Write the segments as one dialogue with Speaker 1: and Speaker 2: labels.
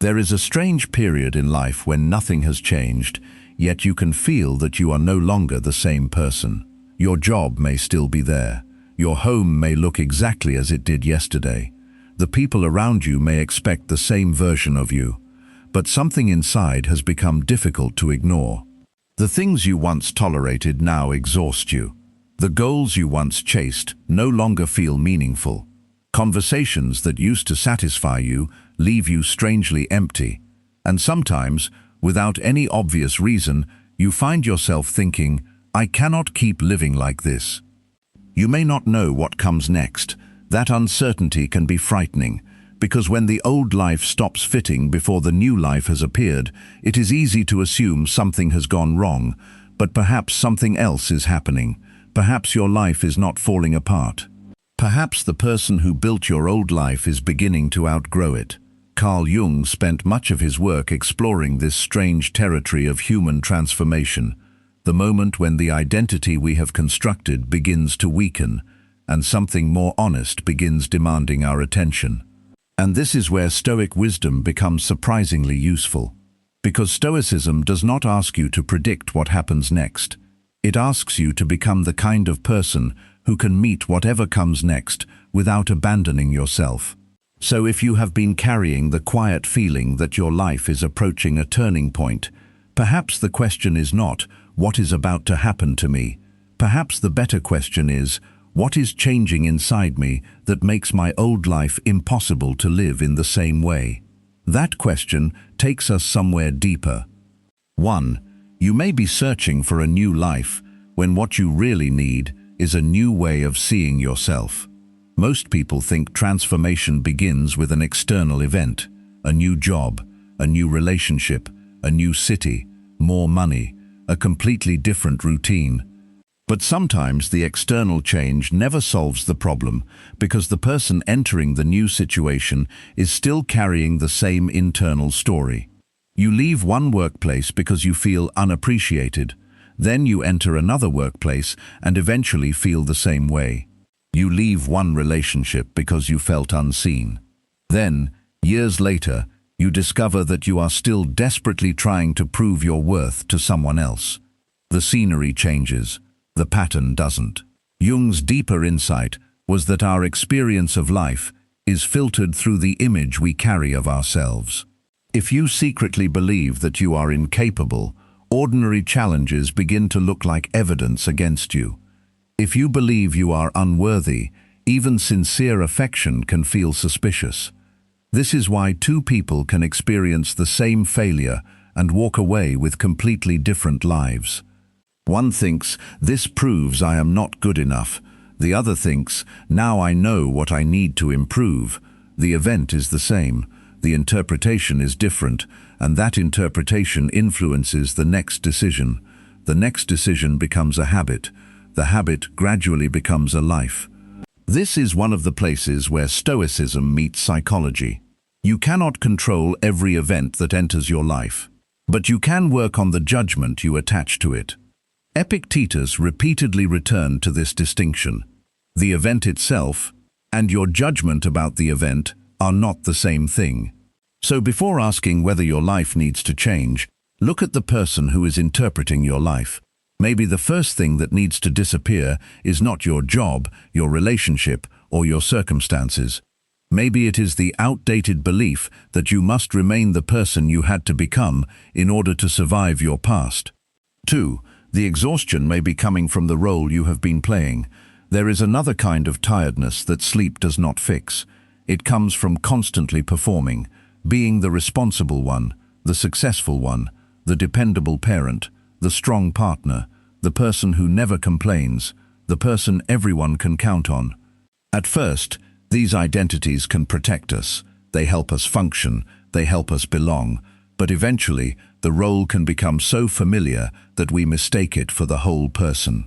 Speaker 1: There is a strange period in life when nothing has changed, yet you can feel that you are no longer the same person. Your job may still be there. Your home may look exactly as it did yesterday. The people around you may expect the same version of you, but something inside has become difficult to ignore. The things you once tolerated now exhaust you. The goals you once chased no longer feel meaningful. Conversations that used to satisfy you leave you strangely empty. And sometimes, without any obvious reason, you find yourself thinking, "I cannot keep living like this." You may not know what comes next. That uncertainty can be frightening, because when the old life stops fitting before the new life has appeared, it is easy to assume something has gone wrong, but perhaps something else is happening. Perhaps your life is not falling apart. Perhaps the person who built your old life is beginning to outgrow it. Carl Jung spent much of his work exploring this strange territory of human transformation, the moment when the identity we have constructed begins to weaken, and something more honest begins demanding our attention. And this is where Stoic wisdom becomes surprisingly useful, because Stoicism does not ask you to predict what happens next. It asks you to become the kind of person who can meet whatever comes next without abandoning yourself. So if you have been carrying the quiet feeling that your life is approaching a turning point, perhaps the question is not, "What is about to happen to me?" Perhaps the better question is, "What is changing inside me that makes my old life impossible to live in the same way?" That question takes us somewhere deeper. 1. You may be searching for a new life when what you really need is a new way of seeing yourself. Most people think transformation begins with an external event, a new job, a new relationship, a new city, more money, a completely different routine. But sometimes the external change never solves the problem because the person entering the new situation is still carrying the same internal story. You leave one workplace because you feel unappreciated. Then you enter another workplace and eventually feel the same way. You leave one relationship because you felt unseen. Then, years later, you discover that you are still desperately trying to prove your worth to someone else. The scenery changes. The pattern doesn't. Jung's deeper insight was that our experience of life is filtered through the image we carry of ourselves. If you secretly believe that you are incapable, ordinary challenges begin to look like evidence against you. If you believe you are unworthy, even sincere affection can feel suspicious. This is why two people can experience the same failure and walk away with completely different lives. One thinks, "This proves I am not good enough." The other thinks, "Now I know what I need to improve." The event is the same. The interpretation is different, and that interpretation influences the next decision. The next decision becomes a habit. The habit gradually becomes a life. This is one of the places where Stoicism meets psychology. You cannot control every event that enters your life, but you can work on the judgment you attach to it. Epictetus repeatedly returned to this distinction. The event itself and your judgment about the event are not the same thing. So before asking whether your life needs to change, look at the person who is interpreting your life. Maybe the first thing that needs to disappear is not your job, your relationship, or your circumstances. Maybe it is the outdated belief that you must remain the person you had to become in order to survive your past. 2. The exhaustion may be coming from the role you have been playing. There is another kind of tiredness that sleep does not fix. It comes from constantly performing, being the responsible one, the successful one, the dependable parent, the strong partner, the person who never complains, the person everyone can count on. At first, these identities can protect us. They help us function, they help us belong, but eventually the role can become so familiar that we mistake it for the whole person.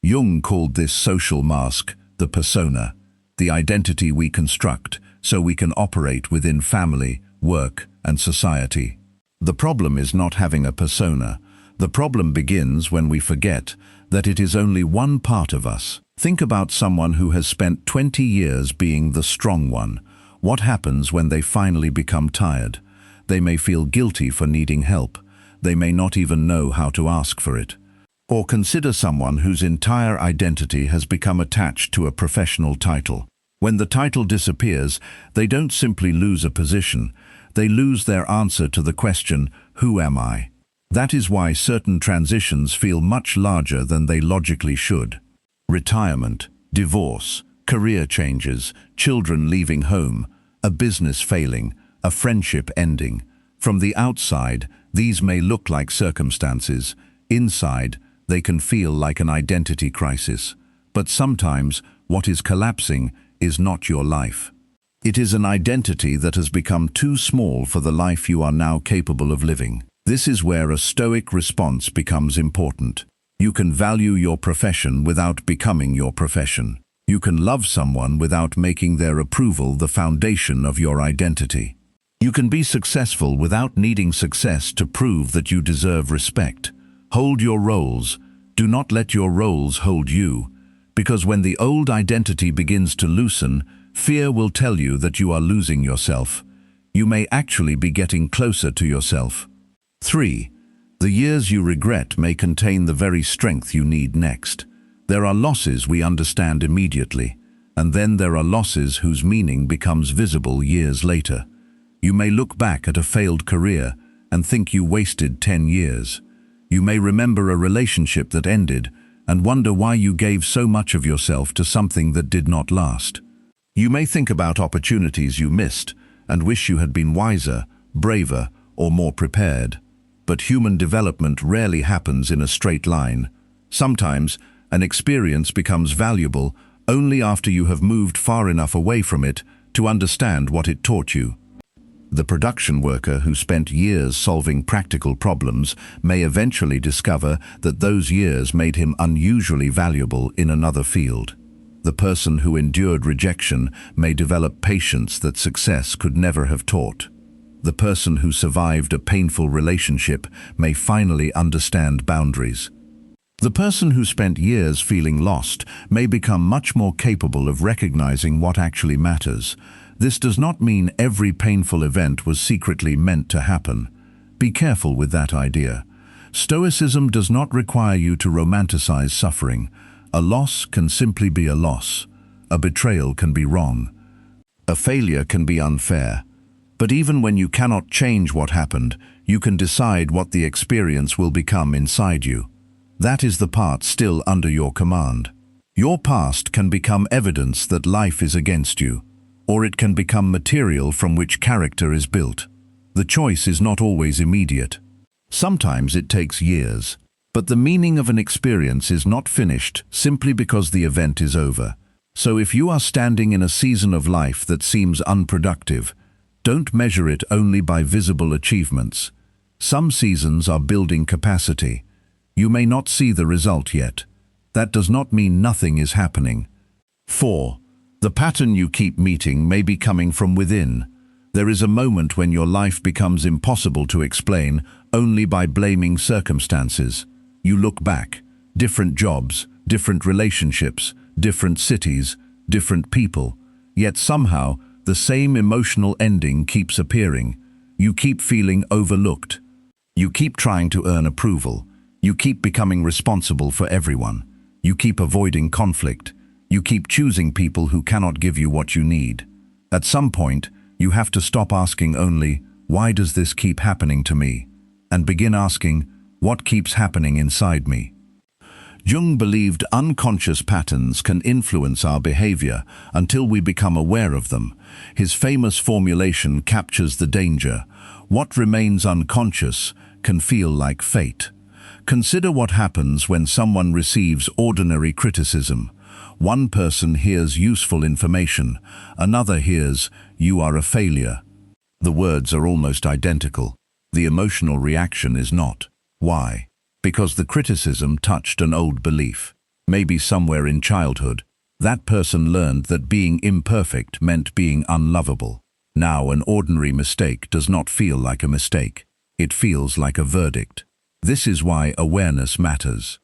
Speaker 1: Jung called this social mask the persona, the identity we construct so we can operate within family, work, and society. The problem is not having a persona. The problem begins when we forget that it is only one part of us. Think about someone who has spent 20 years being the strong one. What happens when they finally become tired? they may feel guilty for needing help. They may not even know how to ask for it. Or consider someone whose entire identity has become attached to a professional title. When the title disappears, they don't simply lose a position, they lose their answer to the question, "Who am I?" That is why certain transitions feel much larger than they logically should. Retirement, divorce, career changes, children leaving home, a business failing, a friendship ending. From the outside, these may look like circumstances. Inside, they can feel like an identity crisis. But sometimes, what is collapsing is not your life. It is an identity that has become too small for the life you are now capable of living. This is where a Stoic response becomes important. You can value your profession without becoming your profession. You can love someone without making their approval the foundation of your identity. You can be successful without needing success to prove that you deserve respect. Hold your roles. Do not let your roles hold you. Because when the old identity begins to loosen, fear will tell you that you are losing yourself. You may actually be getting closer to yourself. 3. The years you regret may contain the very strength you need next. There are losses we understand immediately, and then there are losses whose meaning becomes visible years later. You may look back at a failed career and think you wasted 10 years. You may remember a relationship that ended and wonder why you gave so much of yourself to something that did not last. You may think about opportunities you missed and wish you had been wiser, braver, or more prepared. But human development rarely happens in a straight line. Sometimes, an experience becomes valuable only after you have moved far enough away from it to understand what it taught you. The production worker who spent years solving practical problems may eventually discover that those years made him unusually valuable in another field. The person who endured rejection may develop patience that success could never have taught. The person who survived a painful relationship may finally understand boundaries. The person who spent years feeling lost may become much more capable of recognizing what actually matters. This does not mean every painful event was secretly meant to happen. Be careful with that idea. Stoicism does not require you to romanticize suffering. A loss can simply be a loss. A betrayal can be wrong. A failure can be unfair. But even when you cannot change what happened, you can decide what the experience will become inside you. That is the part still under your command. Your past can become evidence that life is against you, or it can become material from which character is built. The choice is not always immediate. Sometimes it takes years. But the meaning of an experience is not finished simply because the event is over. So if you are standing in a season of life that seems unproductive, don't measure it only by visible achievements. Some seasons are building capacity. You may not see the result yet. That does not mean nothing is happening. 4. The pattern you keep meeting may be coming from within. There is a moment when your life becomes impossible to explain only by blaming circumstances. You look back, different jobs, different relationships, different cities, different people, yet somehow the same emotional ending keeps appearing. You keep feeling overlooked. You keep trying to earn approval. You keep becoming responsible for everyone. You keep avoiding conflict. You keep choosing people who cannot give you what you need. At some point, you have to stop asking only, "Why does this keep happening to me?" and begin asking, "What keeps happening inside me?" Jung believed unconscious patterns can influence our behavior until we become aware of them. His famous formulation captures the danger. What remains unconscious can feel like fate. Consider what happens when someone receives ordinary criticism. One person hears useful information, another hears, "You are a failure." The words are almost identical. The emotional reaction is not. Why? Because the criticism touched an old belief. Maybe somewhere in childhood, that person learned that being imperfect meant being unlovable. Now an ordinary mistake does not feel like a mistake. It feels like a verdict. This is why awareness matters.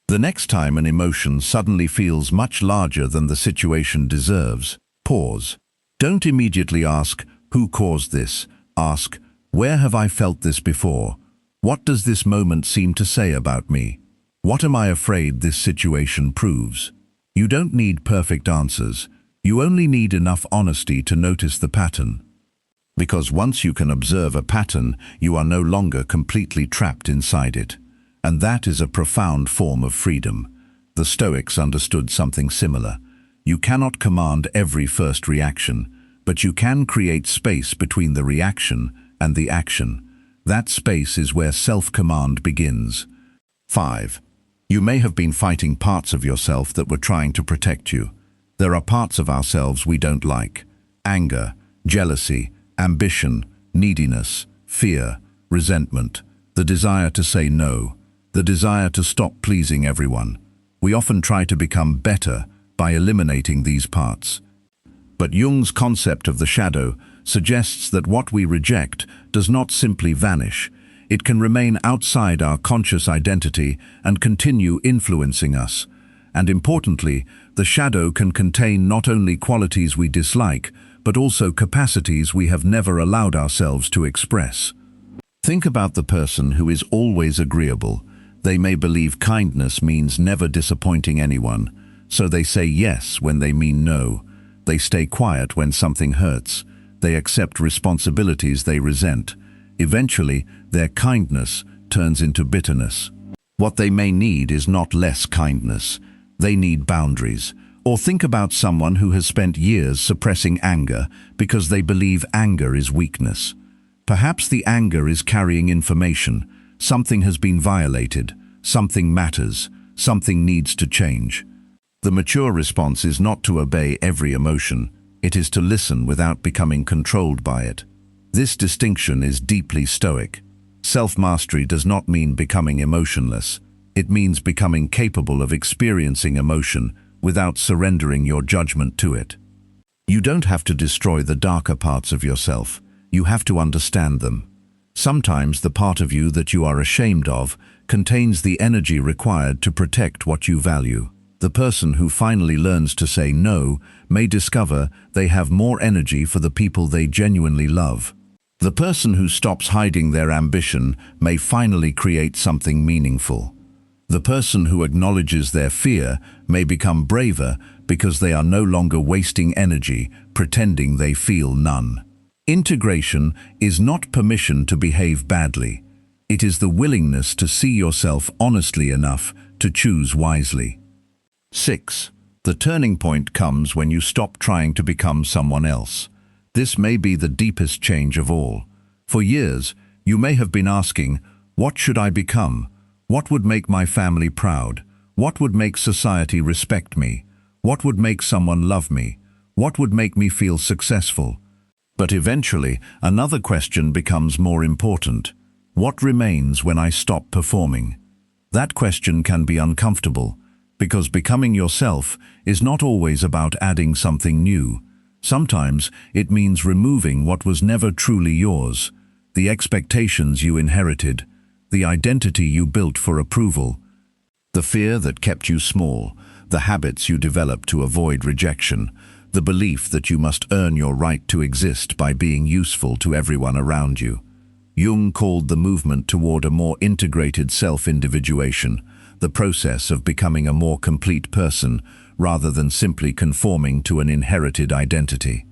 Speaker 1: The next time an emotion suddenly feels much larger than the situation deserves, pause. Don't immediately ask, "Who caused this?" Ask, Where have I felt this before? What does this moment seem to say about me? What am I afraid this situation proves? You don't need perfect answers. You only need enough honesty to notice the pattern. Because once you can observe a pattern, you are no longer completely trapped inside it. And that is a profound form of freedom. The Stoics understood something similar. You cannot command every first reaction, but you can create space between the reaction and the action. That space is where self-command begins. 5. You may have been fighting parts of yourself that were trying to protect you. There are parts of ourselves we don't like. Anger, jealousy, ambition, neediness, fear, resentment, the desire to say no, the desire to stop pleasing everyone. We often try to become better by eliminating these parts. But Jung's concept of the shadow suggests that what we reject does not simply vanish. It can remain outside our conscious identity and continue influencing us. And importantly, the shadow can contain not only qualities we dislike, but also capacities we have never allowed ourselves to express. Think about the person who is always agreeable. They may believe kindness means never disappointing anyone, so they say yes when they mean no. They stay quiet when something hurts. They accept responsibilities they resent. Eventually, their kindness turns into bitterness. What they may need is not less kindness. They need boundaries. Or think about someone who has spent years suppressing anger because they believe anger is weakness. Perhaps the anger is carrying information. Something has been violated. Something matters. Something needs to change. The mature response is not to obey every emotion. It is to listen without becoming controlled by it. This distinction is deeply Stoic. Self-mastery does not mean becoming emotionless. It means becoming capable of experiencing emotion without surrendering your judgment to it. You don't have to destroy the darker parts of yourself. You have to understand them. Sometimes the part of you that you are ashamed of contains the energy required to protect what you value. The person who finally learns to say no may discover they have more energy for the people they genuinely love. The person who stops hiding their ambition may finally create something meaningful. The person who acknowledges their fear may become braver because they are no longer wasting energy pretending they feel none. Integration is not permission to behave badly. It is the willingness to see yourself honestly enough to choose wisely. 6. The turning point comes when you stop trying to become someone else. This may be the deepest change of all. For years, you may have been asking, what should I become? What would make my family proud? What would make society respect me? What would make someone love me? What would make me feel successful? But eventually, another question becomes more important. What remains when I stop performing? That question can be uncomfortable, because becoming yourself is not always about adding something new. Sometimes it means removing what was never truly yours, the expectations you inherited, the identity you built for approval, the fear that kept you small, the habits you developed to avoid rejection, the belief that you must earn your right to exist by being useful to everyone around you. Jung called the movement toward a more integrated self-individuation, the process of becoming a more complete person rather than simply conforming to an inherited identity.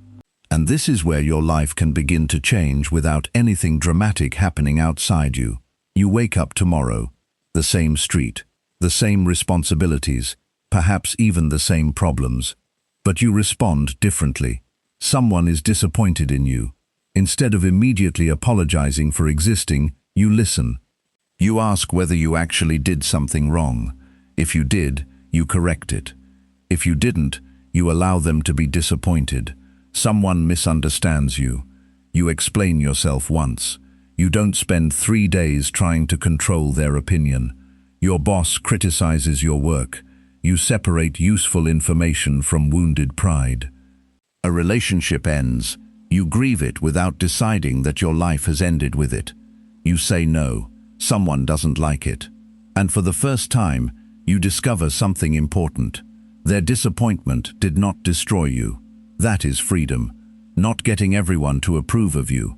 Speaker 1: And this is where your life can begin to change without anything dramatic happening outside you. You wake up tomorrow, the same street, the same responsibilities, perhaps even the same problems. But you respond differently. Someone is disappointed in you. Instead of immediately apologizing for existing, you listen. You ask whether you actually did something wrong. If you did, you correct it. If you didn't, you allow them to be disappointed. Someone misunderstands you. You explain yourself once. You don't spend 3 days trying to control their opinion. Your boss criticizes your work. You separate useful information from wounded pride. A relationship ends. You grieve it without deciding that your life has ended with it. You say no. Someone doesn't like it. And for the first time, you discover something important. Their disappointment did not destroy you. That is freedom. Not getting everyone to approve of you.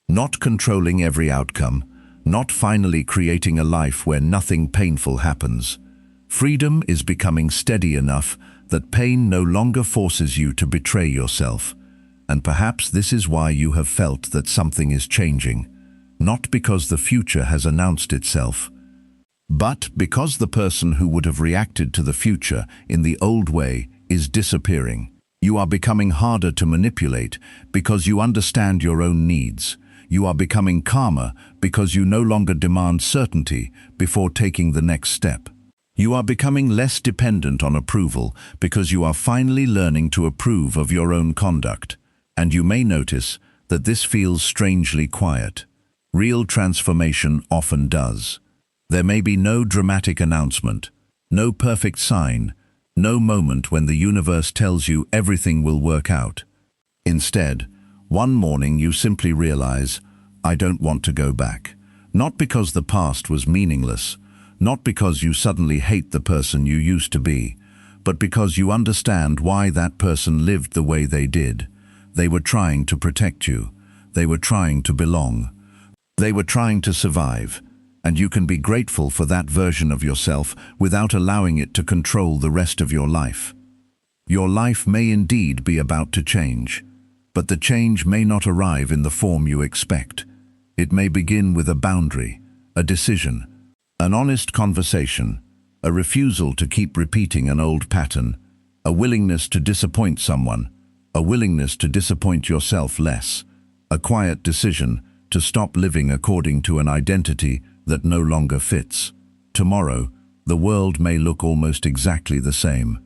Speaker 1: Not controlling every outcome, not finally creating a life where nothing painful happens. Freedom is becoming steady enough that pain no longer forces you to betray yourself. And perhaps this is why you have felt that something is changing, not because the future has announced itself, but because the person who would have reacted to the future in the old way is disappearing. You are becoming harder to manipulate because you understand your own needs. You are becoming calmer because you no longer demand certainty before taking the next step. You are becoming less dependent on approval because you are finally learning to approve of your own conduct. And you may notice that this feels strangely quiet. Real transformation often does. There may be no dramatic announcement, no perfect sign, no moment when the universe tells you everything will work out. Instead, one morning you simply realize, I don't want to go back. Not because the past was meaningless, not because you suddenly hate the person you used to be, but because you understand why that person lived the way they did. They were trying to protect you. They were trying to belong. They were trying to survive. And you can be grateful for that version of yourself without allowing it to control the rest of your life. Your life may indeed be about to change, but the change may not arrive in the form you expect. It may begin with a boundary, a decision, an honest conversation, a refusal to keep repeating an old pattern, a willingness to disappoint someone, a willingness to disappoint yourself less, a quiet decision to stop living according to an identity that no longer fits. Tomorrow, the world may look almost exactly the same.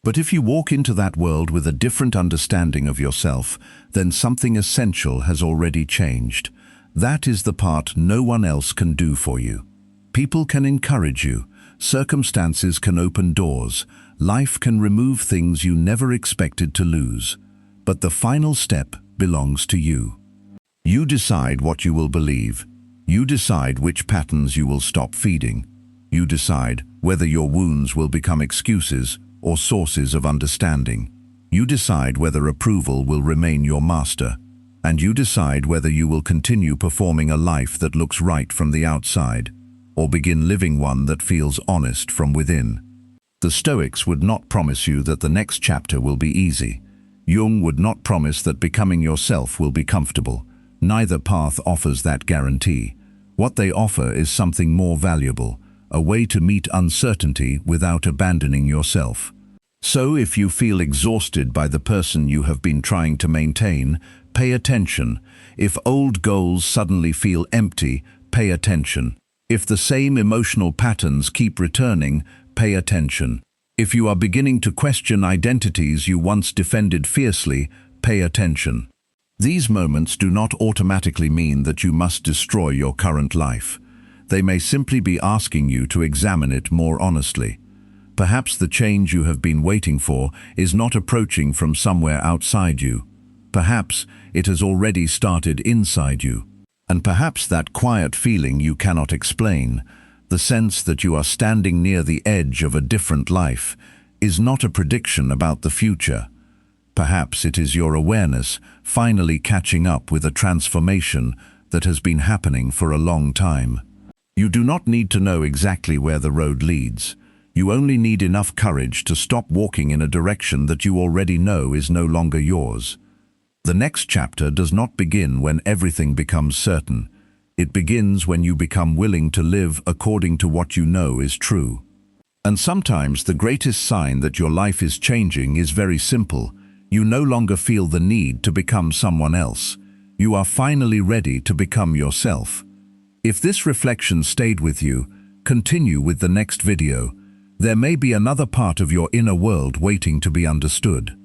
Speaker 1: But if you walk into that world with a different understanding of yourself, then something essential has already changed. That is the part no one else can do for you. People can encourage you, circumstances can open doors, life can remove things you never expected to lose. But the final step belongs to you. You decide what you will believe. You decide which patterns you will stop feeding. You decide whether your wounds will become excuses or sources of understanding. You decide whether approval will remain your master. And you decide whether you will continue performing a life that looks right from the outside, or begin living one that feels honest from within. The Stoics would not promise you that the next chapter will be easy. Jung would not promise that becoming yourself will be comfortable. Neither path offers that guarantee. What they offer is something more valuable, a way to meet uncertainty without abandoning yourself. So if you feel exhausted by the person you have been trying to maintain, pay attention. If old goals suddenly feel empty, pay attention. If the same emotional patterns keep returning, pay attention. If you are beginning to question identities you once defended fiercely, pay attention. These moments do not automatically mean that you must destroy your current life. They may simply be asking you to examine it more honestly. Perhaps the change you have been waiting for is not approaching from somewhere outside you. Perhaps it has already started inside you. And perhaps that quiet feeling you cannot explain, the sense that you are standing near the edge of a different life, is not a prediction about the future. Perhaps it is your awareness finally catching up with a transformation that has been happening for a long time. You do not need to know exactly where the road leads. You only need enough courage to stop walking in a direction that you already know is no longer yours. The next chapter does not begin when everything becomes certain. It begins when you become willing to live according to what you know is true. And sometimes the greatest sign that your life is changing is very simple. You no longer feel the need to become someone else. You are finally ready to become yourself. If this reflection stayed with you, continue with the next video. There may be another part of your inner world waiting to be understood.